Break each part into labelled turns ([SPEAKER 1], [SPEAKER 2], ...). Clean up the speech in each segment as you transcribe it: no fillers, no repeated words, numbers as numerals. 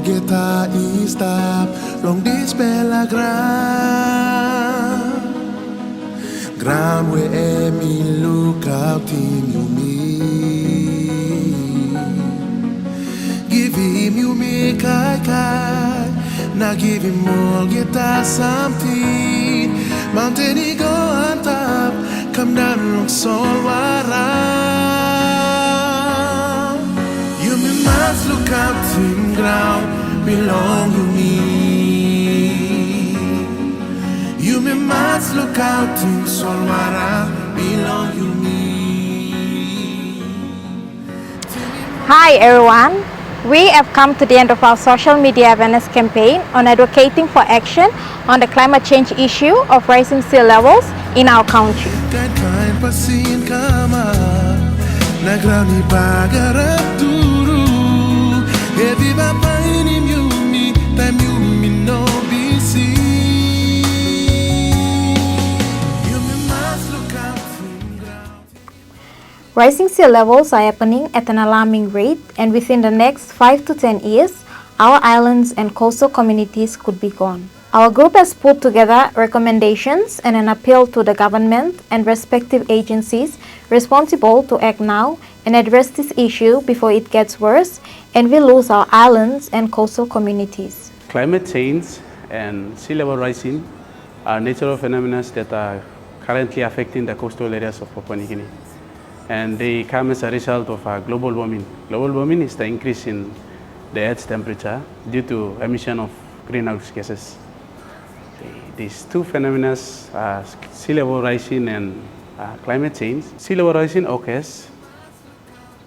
[SPEAKER 1] Molgeta istap long dispela ground where me look out in you me give him you me kai now give him Molgeta something mountain he go on top come down long solwara you me must look out in ground belong you me you me must look out in solwara belong you me.
[SPEAKER 2] Hi everyone, we have come to the end of our social media awareness campaign on advocating for action on the climate change issue of rising sea levels in our country. Rising sea levels are happening at an alarming rate, and within the next 5 to 10 years, our islands and coastal communities could be gone. Our group has put together recommendations and an appeal to the government and respective agencies responsible to act now and address this issue before it gets worse and we lose our islands and coastal communities.
[SPEAKER 3] Climate change and sea level rising are natural phenomena that are currently affecting the coastal areas of Papua New Guinea. And they come as a result of global warming. Global warming is the increase in the Earth's temperature due to emission of greenhouse gases. These two phenomena, sea level rising and climate change. Sea level rising occurs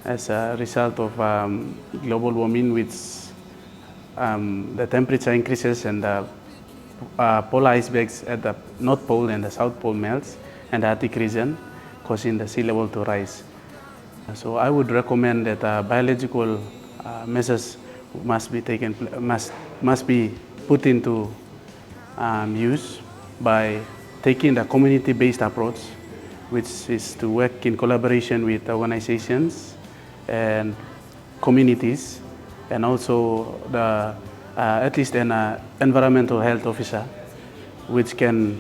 [SPEAKER 3] as a result of global warming, which the temperature increases and the polar icebergs at the North Pole and the South Pole melts, and the Arctic region, causing the sea level to rise. So I would recommend that biological measures must be taken, must be put into use by taking the community-based approach, which is to work in collaboration with organizations and communities, and also the at least an environmental health officer, which can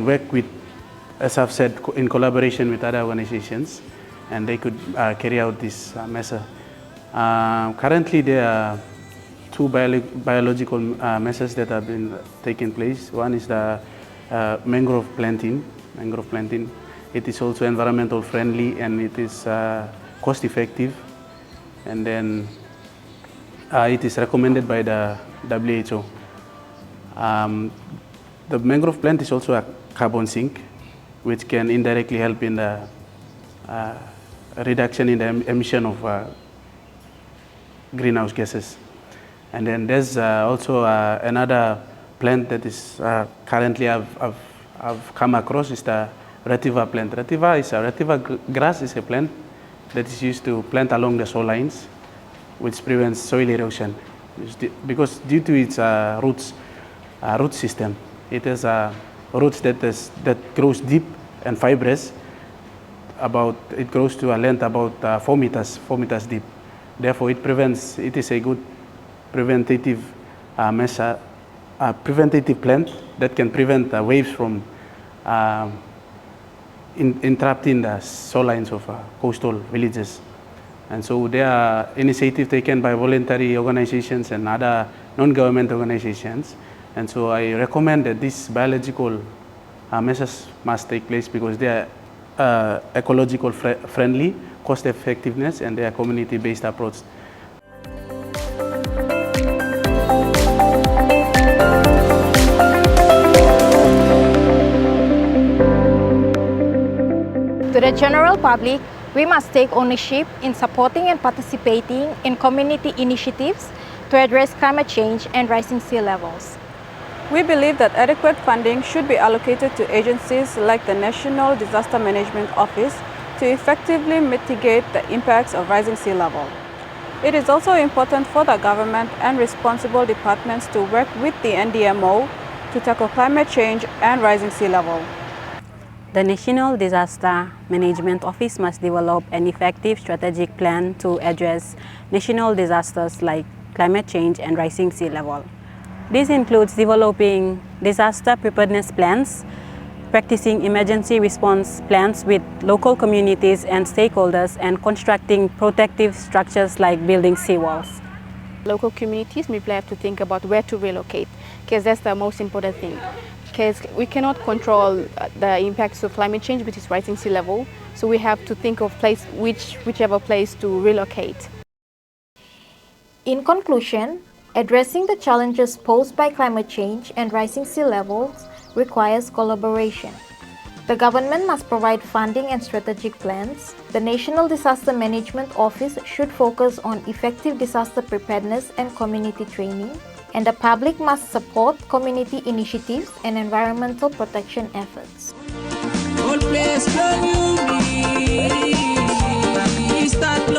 [SPEAKER 3] work with, as I've said, in collaboration with other organizations, and they could carry out this measure. Currently, there are two biological measures that have been taking place. One is the mangrove planting. Mangrove planting. It is also environmental friendly and it is cost effective. And then it is recommended by the WHO. The mangrove plant is also a carbon sink, which can indirectly help in the reduction in the emission of greenhouse gases. And then there's also another plant that is currently I've come across is the retiva plant. Retiva grass is a plant that is used to plant along the shorelines, which prevents soil erosion. Because due to its root system, it has roots that grows deep and fibrous. It grows to a length about 4 meters deep. Therefore, it is a good preventative measure, preventative plant that can prevent waves from interrupting the shorelines of coastal villages. And so there are initiatives taken by voluntary organizations and other non-government organizations. And so I recommend that these biological measures must take place because they are ecological friendly, cost effectiveness, and they are community-based approach.
[SPEAKER 2] To the general public, we must take ownership in supporting and participating in community initiatives to address climate change and rising sea levels.
[SPEAKER 4] We believe that adequate funding should be allocated to agencies like the National Disaster Management Office to effectively mitigate the impacts of rising sea level. It is also important for the government and responsible departments to work with the NDMO to tackle climate change and rising sea level.
[SPEAKER 5] The National Disaster Management Office must develop an effective strategic plan to address national disasters like climate change and rising sea level. This includes developing disaster preparedness plans, practicing emergency response plans with local communities and stakeholders, and constructing protective structures like building seawalls.
[SPEAKER 6] Local communities may have to think about where to relocate, because that's the most important thing. Because we cannot control the impacts of climate change, which is rising sea level, so we have to think of whichever place to relocate.
[SPEAKER 2] In conclusion, addressing the challenges posed by climate change and rising sea levels requires collaboration. The government must provide funding and strategic plans. The National Disaster Management Office should focus on effective disaster preparedness and community training, and the public must support community initiatives and environmental protection efforts.
[SPEAKER 7] All place from you, start